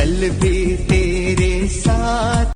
कल भी तेरे साथ।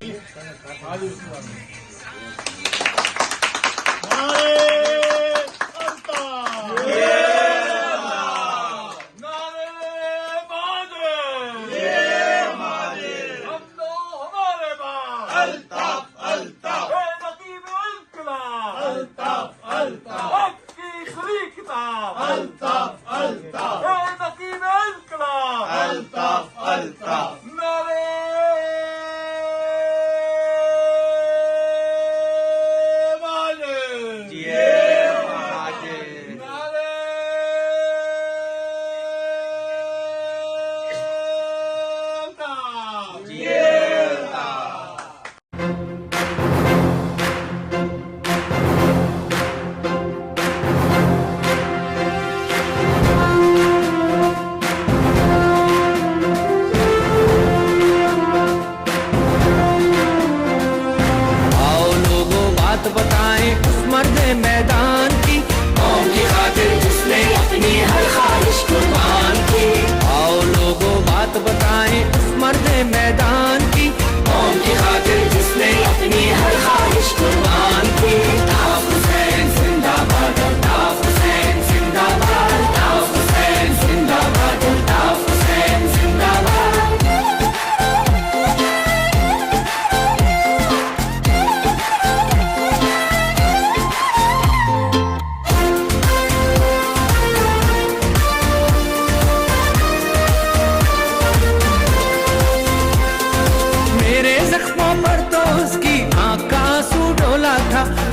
मैदान की कौम की खातिर जिसने अपनी हर ख्वाहिश कुर्बान की। आओ लोगों बात बताएं उस मर्द मैदान की कौम की खातिर जिसने अपनी हर ख्वाहिश कुर्बान की। अल्ताफ हुसैन जिंदाबाद, अल्ताफ हुसैन जिंदाबाद, अल्ताफ हुसैन जिंदाबाद, अल्ताफ हुसैन जिंदाबाद।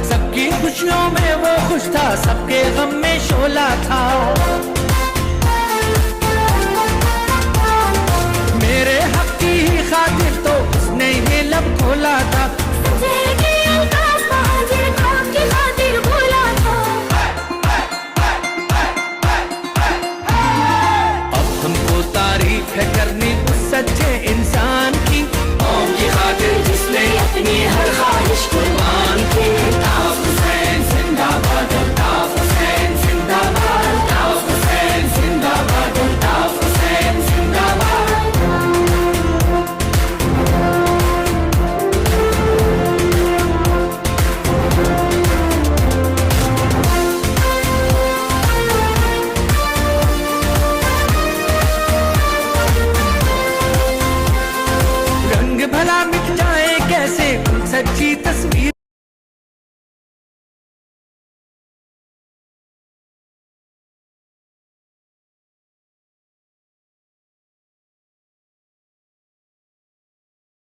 सबकी खुशियों में वो खुश था, सबके गम में शोला था। मेरे हक की ही खातिर तो उसने ये लब खोला था। अब हमको तारीफ है करनी उस सच्चे इंसान की कौम की खातिर जिसने अपनी हर ख्वाहिश कुर्बान की। अल्ताफ हुसैन जिंदाबाद, अल्ताफ हुसैन जिंदाबाद, अल्ताफ हुसैन जिंदाबाद, अल्ताफ हुसैन जिंदाबाद। रंग भला मिट जाए कैसे सच्ची तस्वीर